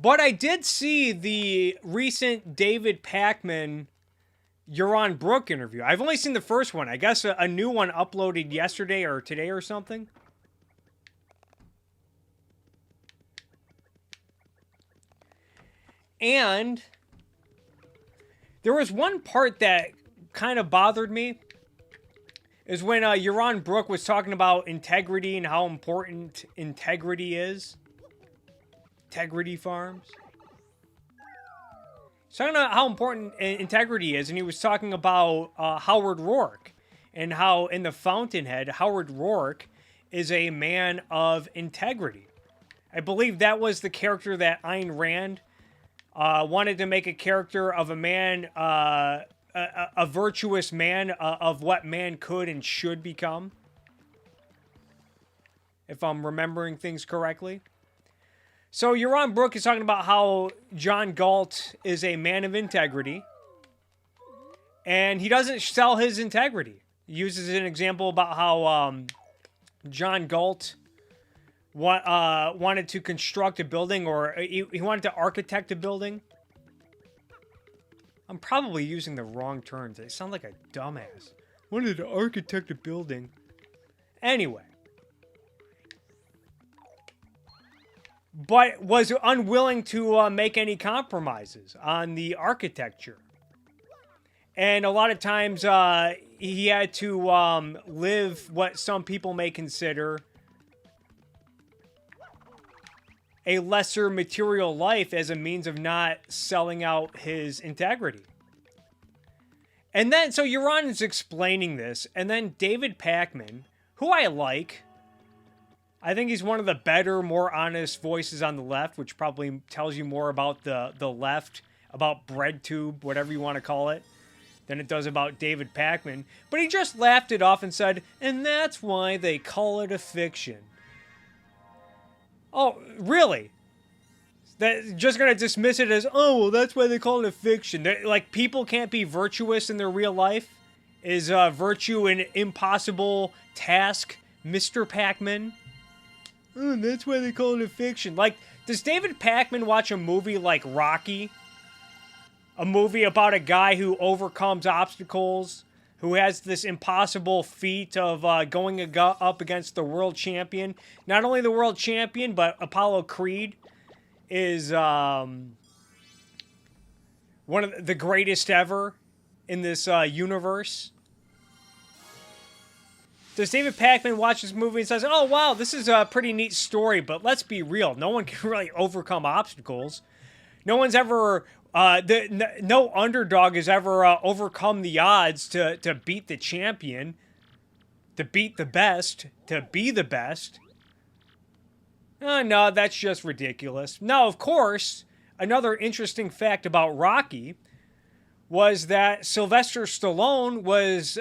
But I did see the recent David Pakman Euron Brook interview. I've only seen the first one. I guess a new one uploaded yesterday or today or something. And there was one part that kind of bothered me is when Euron Brook was talking about integrity and how important integrity is. Integrity Farms. He's talking about how important integrity is, and he was talking about Howard Rourke and how in The Fountainhead, Howard Rourke is a man of integrity. I believe that was the character that Ayn Rand wanted to make a character of a man, a virtuous man of what man could and should become. If I'm remembering things correctly. So Euron Brook is talking about how John Galt is a man of integrity. And he doesn't sell his integrity. He uses an example about how John Galt wanted to construct a building, or he wanted to architect a building. I'm probably using the wrong terms. I sound like a dumbass. Wanted to architect a building. Anyway. But was unwilling to make any compromises on the architecture. And a lot of times he had to live what some people may consider a lesser material life as a means of not selling out his integrity. And then, so Euron is explaining this, and then David Pakman, who I like, I think he's one of the better, more honest voices on the left, which probably tells you more about the left, about BreadTube, whatever you want to call it, than it does about David Pakman. But he just laughed it off and said, and that's why they call it a fiction. Oh, really? That just gonna dismiss it as, oh, well, that's why they call it a fiction. Like, people can't be virtuous in their real life? Is virtue an impossible task, Mr. Pakman? Oh, that's why they call it a fiction. Like, does David Pakman watch a movie like Rocky? A movie about a guy who overcomes obstacles, who has this impossible feat of going up against the world champion. Not only the world champion, but Apollo Creed is one of the greatest ever in this universe. Does David Pakman watch this movie and says, oh, wow, this is a pretty neat story, but let's be real. No one can really overcome obstacles. No one's ever... no underdog has ever overcome the odds to beat the champion, to beat the best, to be the best. No, that's just ridiculous. Now, of course, another interesting fact about Rocky was that Sylvester Stallone was,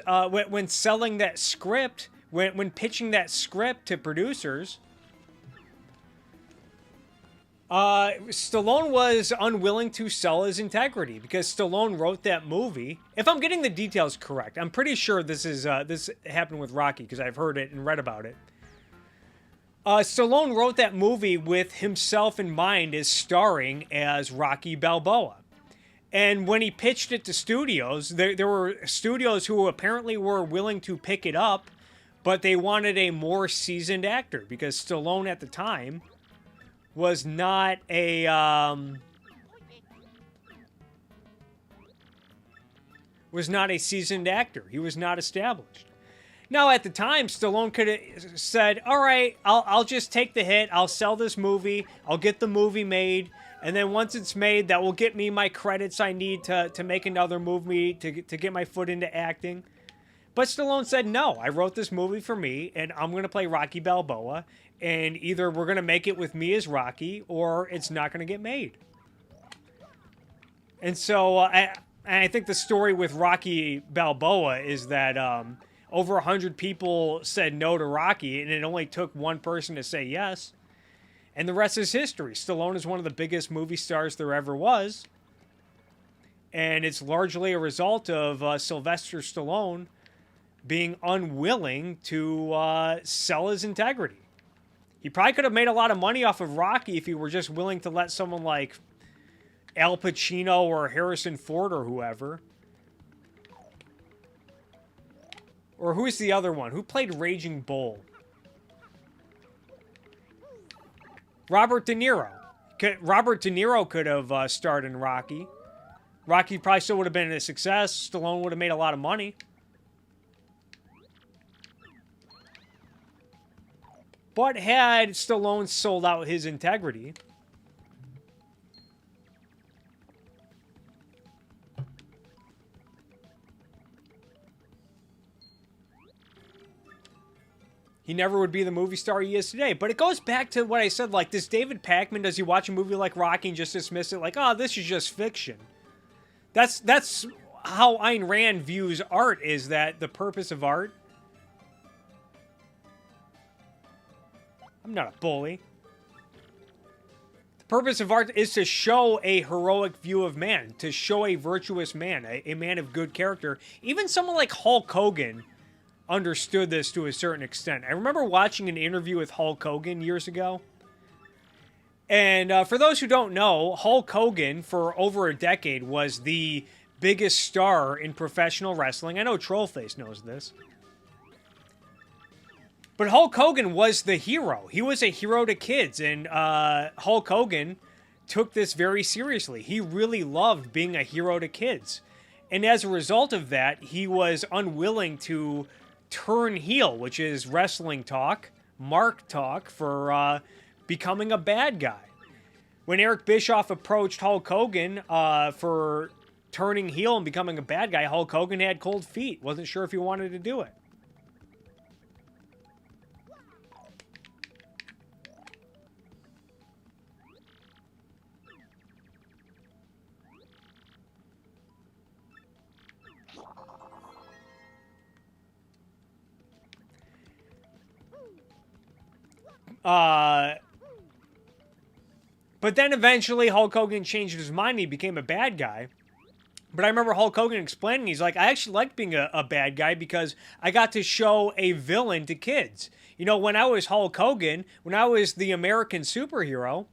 when selling that script, when pitching that script to producers, Stallone was unwilling to sell his integrity because Stallone wrote that movie. If I'm getting the details correct, I'm pretty sure this happened with Rocky because I've heard it and read about it. Stallone wrote that movie with himself in mind as starring as Rocky Balboa. And when he pitched it to studios, there were studios who apparently were willing to pick it up, but they wanted a more seasoned actor because Stallone at the time was not a seasoned actor. He was not established. Now, at the time, Stallone could have said, all right, I'll just take the hit. I'll sell this movie. I'll get the movie made. And then once it's made, that will get me my credits I need to make another movie, to get my foot into acting. But Stallone said, no, I wrote this movie for me, and I'm going to play Rocky Balboa. And either we're going to make it with me as Rocky, or it's not going to get made. And so I think the story with Rocky Balboa is that over 100 people said no to Rocky, and it only took one person to say yes. And the rest is history. Stallone is one of the biggest movie stars there ever was. And it's largely a result of Sylvester Stallone being unwilling to sell his integrity. He probably could have made a lot of money off of Rocky if he were just willing to let someone like Al Pacino or Harrison Ford or whoever. Or who's the other one? Who played Raging Bull? Robert De Niro. Robert De Niro could have starred in Rocky. Rocky probably still would have been a success. Stallone would have made a lot of money. But had Stallone sold out his integrity, he never would be the movie star he is today. But it goes back to what I said, like, does David Pakman, does he watch a movie like Rocky and just dismiss it like, oh, this is just fiction? That's how Ayn Rand views art, is that the purpose of art... I'm not a bully. The purpose of art is to show a heroic view of man, to show a virtuous man, a man of good character. Even someone like Hulk Hogan understood this to a certain extent. I remember watching an interview with Hulk Hogan years ago. And for those who don't know, Hulk Hogan, for over a decade, was the biggest star in professional wrestling. I know Trollface knows this. But Hulk Hogan was the hero. He was a hero to kids, and Hulk Hogan took this very seriously. He really loved being a hero to kids. And as a result of that, he was unwilling to turn heel, which is wrestling talk, mark talk, for becoming a bad guy. When Eric Bischoff approached Hulk Hogan for turning heel and becoming a bad guy, Hulk Hogan had cold feet. Wasn't sure if he wanted to do it. But then eventually Hulk Hogan changed his mind and he became a bad guy. But I remember Hulk Hogan explaining, he's like, I actually like being a bad guy because I got to show a villain to kids. You know, when I was Hulk Hogan, when I was the American superhero,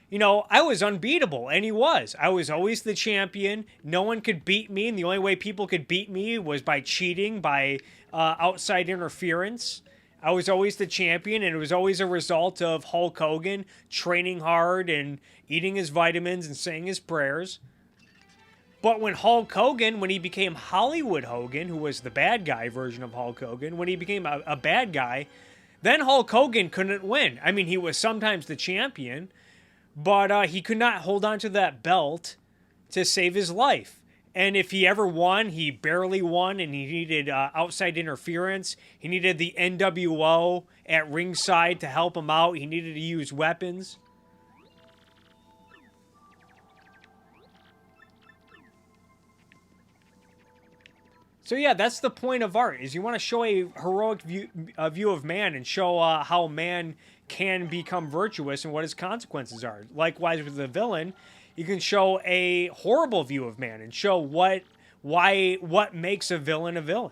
you know, I was unbeatable, and he was. I was always the champion. No one could beat me, and the only way people could beat me was by cheating, by outside interference. I was always the champion, and it was always a result of Hulk Hogan training hard and eating his vitamins and saying his prayers. But when Hulk Hogan, when he became Hollywood Hogan, who was the bad guy version of Hulk Hogan, when he became a bad guy, then Hulk Hogan couldn't win. I mean, he was sometimes the champion, but he could not hold on to that belt to save his life. And if he ever won, he barely won, and he needed outside interference. He needed the NWO at ringside to help him out. He needed to use weapons. So yeah, that's the point of art, is you want to show a heroic view of man and show how man can become virtuous and what his consequences are. Likewise with the villain, you can show a horrible view of man and show what makes a villain a villain.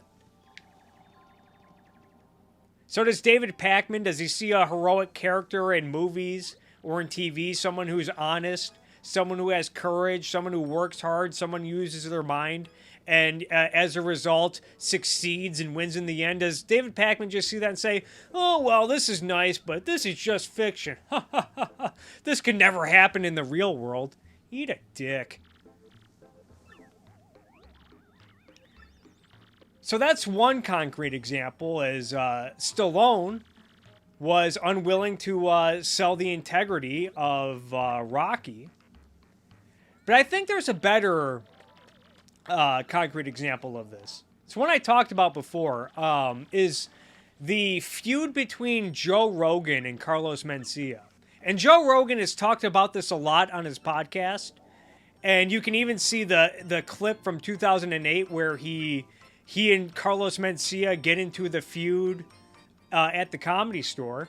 So does David Pakman, does he see a heroic character in movies or in TV, someone who's honest, someone who has courage, someone who works hard, someone who uses their mind, and as a result succeeds and wins in the end? Does David Pakman just see that and say, oh, well, this is nice, but this is just fiction. This could never happen in the real world. Eat a dick. So that's one concrete example, as Stallone was unwilling to sell the integrity of Rocky. But I think there's a better concrete example of this. It's one I talked about before, is the feud between Joe Rogan and Carlos Mencia. And Joe Rogan has talked about this a lot on his podcast. And you can even see the clip from 2008 where he and Carlos Mencia get into the feud at the Comedy Store.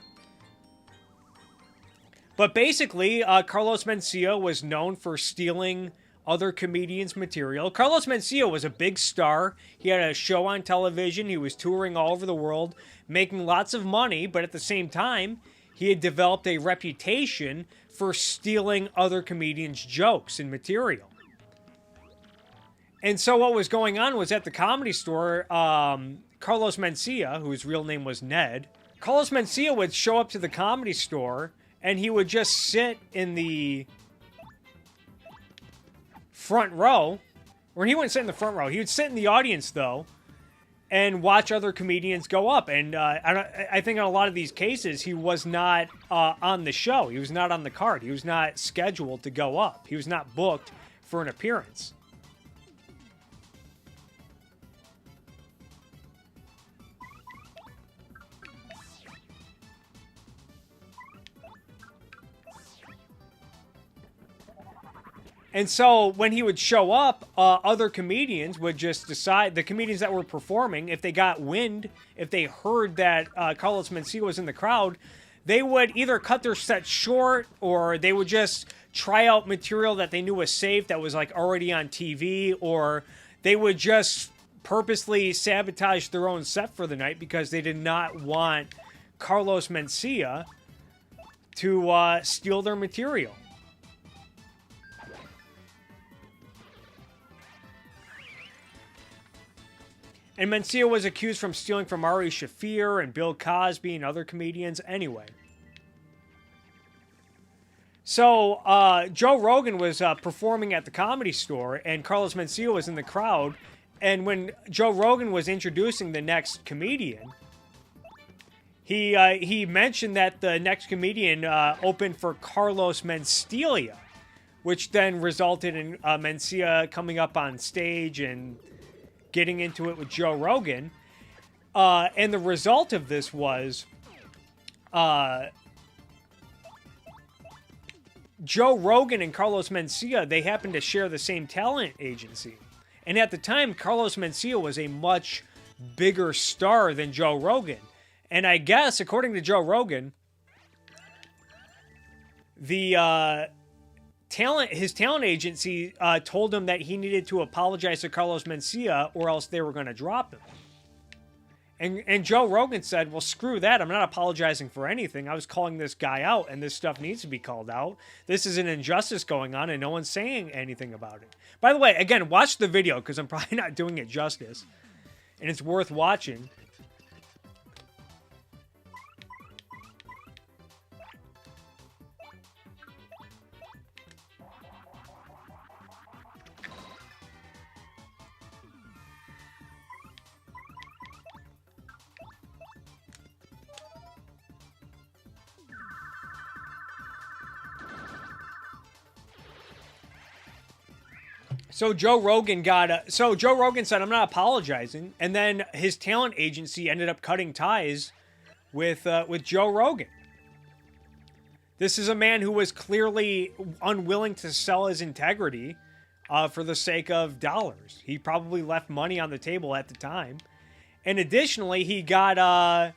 But basically, Carlos Mencia was known for stealing other comedians' material. Carlos Mencia was a big star. He had a show on television. He was touring all over the world, making lots of money. But at the same time, he had developed a reputation for stealing other comedians' jokes and material. And so what was going on was at the Comedy Store, Carlos Mencia, whose real name was Ned, Carlos Mencia would show up to the Comedy Store and he would just sit in the front row, or he wouldn't sit in the front row. He would sit in the audience, though, and watch other comedians go up. And I think in a lot of these cases, he was not on the show. He was not on the card. He was not scheduled to go up. He was not booked for an appearance. And so when he would show up, other comedians would just decide, the comedians that were performing, if they got wind, if they heard that Carlos Mencia was in the crowd, they would either cut their set short or they would just try out material that they knew was safe that was like already on TV, or they would just purposely sabotage their own set for the night because they did not want Carlos Mencia to steal their material. And Mencia was accused from stealing from Ari Shaffir and Bill Cosby and other comedians anyway. So Joe Rogan was performing at the Comedy Store, and Carlos Mencia was in the crowd. And when Joe Rogan was introducing the next comedian, he mentioned that the next comedian opened for Carlos Mencia, which then resulted in Mencia coming up on stage and getting into it with Joe Rogan. And the result of this was Joe Rogan and Carlos Mencia, they happened to share the same talent agency. And at the time, Carlos Mencia was a much bigger star than Joe Rogan. And I guess, according to Joe Rogan, his talent agency told him that he needed to apologize to Carlos Mencia or else they were going to drop him. And Joe Rogan said, well, screw that. I'm not apologizing for anything. I was calling this guy out, and this stuff needs to be called out. This is an injustice going on, and no one's saying anything about it. By the way, again, watch the video, because I'm probably not doing it justice. And it's worth watching. So Joe Rogan said, I'm not apologizing. And then his talent agency ended up cutting ties with Joe Rogan. This is a man who was clearly unwilling to sell his integrity for the sake of dollars. He probably left money on the table at the time. And additionally, he got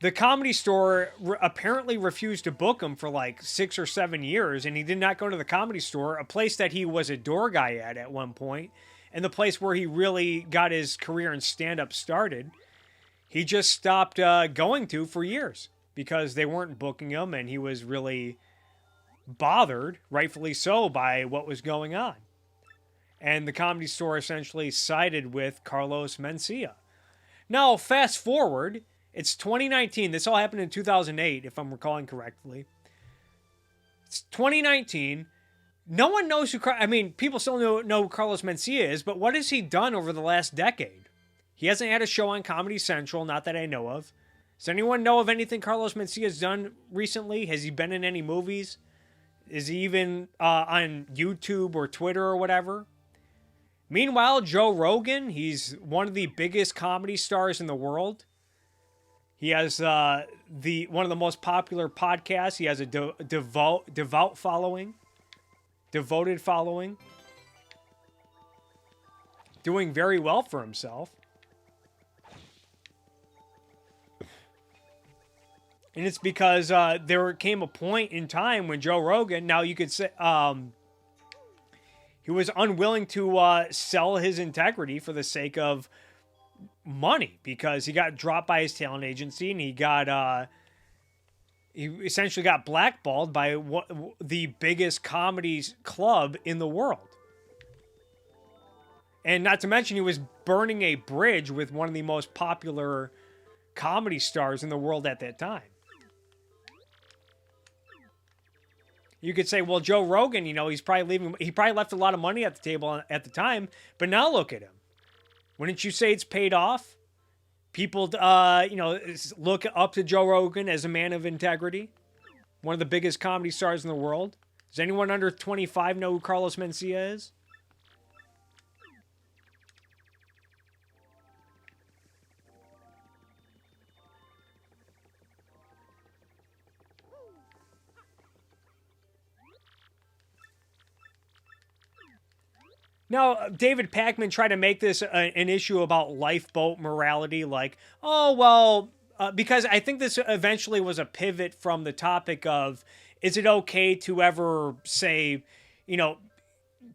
the Comedy Store apparently refused to book him for like 6 or 7 years, and he did not go to the Comedy Store, a place that he was a door guy at one point, and the place where he really got his career in stand-up started. He just stopped going to for years because they weren't booking him, and he was really bothered, rightfully so, by what was going on. And the Comedy Store essentially sided with Carlos Mencia. Now, fast forward, it's 2019. This all happened in 2008, if I'm recalling correctly. It's 2019. No one knows who... people still know who Carlos Mencia is, but what has he done over the last decade? He hasn't had a show on Comedy Central, not that I know of. Does anyone know of anything Carlos Mencia has done recently? Has he been in any movies? Is he even on YouTube or Twitter or whatever? Meanwhile, Joe Rogan, he's one of the biggest comedy stars in the world. He has one of the most popular podcasts. He has a devoted following. Doing very well for himself. And it's because there came a point in time when Joe Rogan, now you could say, he was unwilling to sell his integrity for the sake of money, because he got dropped by his talent agency and he got He essentially got blackballed by the biggest comedy club in the world. And not to mention, he was burning a bridge with one of the most popular comedy stars in the world at that time. You could say, well, Joe Rogan, he probably left a lot of money at the table at the time, but now look at him. Wouldn't you say it's paid off? People, look up to Joe Rogan as a man of integrity, one of the biggest comedy stars in the world. Does anyone under 25 know who Carlos Mencia is? Now, David Pakman tried to make this an issue about lifeboat morality, like, oh, well, because I think this eventually was a pivot from the topic of, is it okay to ever say, you know,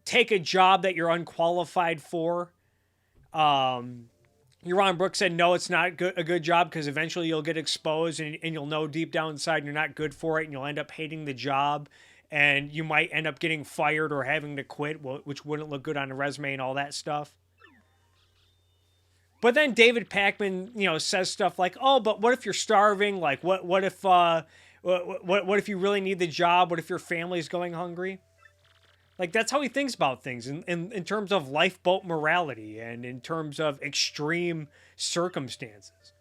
take a job that you're unqualified for? Yaron Brooks said, no, it's not a good job because eventually you'll get exposed and you'll know deep down inside you're not good for it and you'll end up hating the job. And you might end up getting fired or having to quit, which wouldn't look good on a resume and all that stuff. But then David Pakman, says stuff like, "Oh, but what if you're starving? Like, what if you really need the job? What if your family's going hungry?" Like, that's how he thinks about things in terms of lifeboat morality and in terms of extreme circumstances.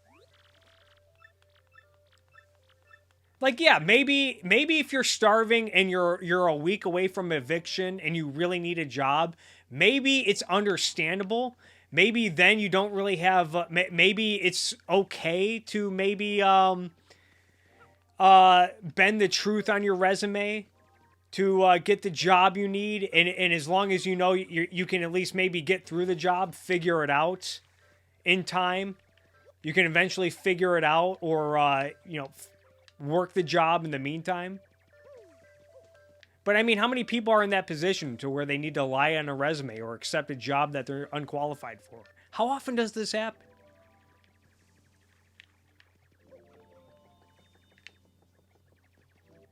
Like, yeah, maybe if you're starving and you're a week away from eviction and you really need a job, maybe it's understandable. Maybe then you don't really have. Maybe it's okay to bend the truth on your resume to get the job you need, and as long as you can at least maybe get through the job, figure it out in time. You can eventually figure it out, or work the job in the meantime. But I mean, how many people are in that position to where they need to lie on a resume or accept a job that they're unqualified for? How often does this happen?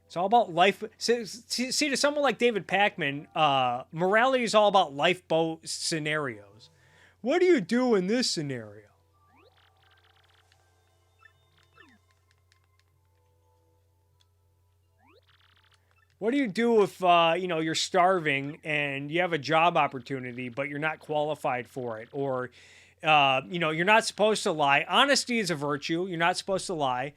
It's all about life. See, to someone like David Pakman, morality is all about lifeboat scenarios. What do you do in this scenario? What do you do if you're starving and you have a job opportunity, but you're not qualified for it, or you're not supposed to lie? Honesty is a virtue. You're not supposed to lie,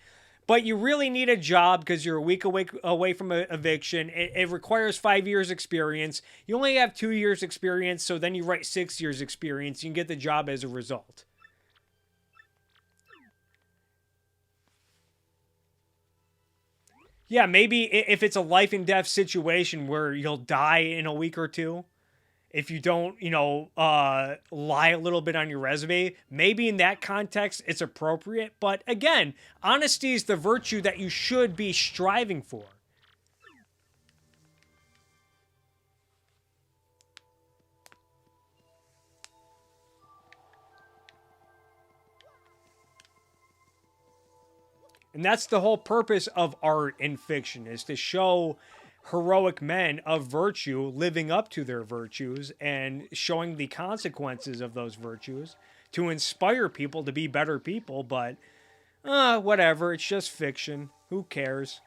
but you really need a job because you're a week away from eviction. It requires 5 years experience. You only have 2 years experience, so then you write 6 years experience. You can get the job as a result. Yeah, maybe if it's a life and death situation where you'll die in a week or two, if you don't, lie a little bit on your resume, maybe in that context it's appropriate. But again, honesty is the virtue that you should be striving for. And that's the whole purpose of art and fiction, is to show heroic men of virtue living up to their virtues and showing the consequences of those virtues to inspire people to be better people. But whatever, it's just fiction. Who cares?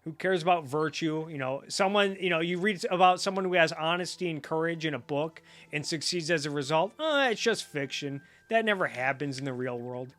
Who cares about virtue? You read about someone who has honesty and courage in a book and succeeds as a result. It's just fiction. That never happens in the real world.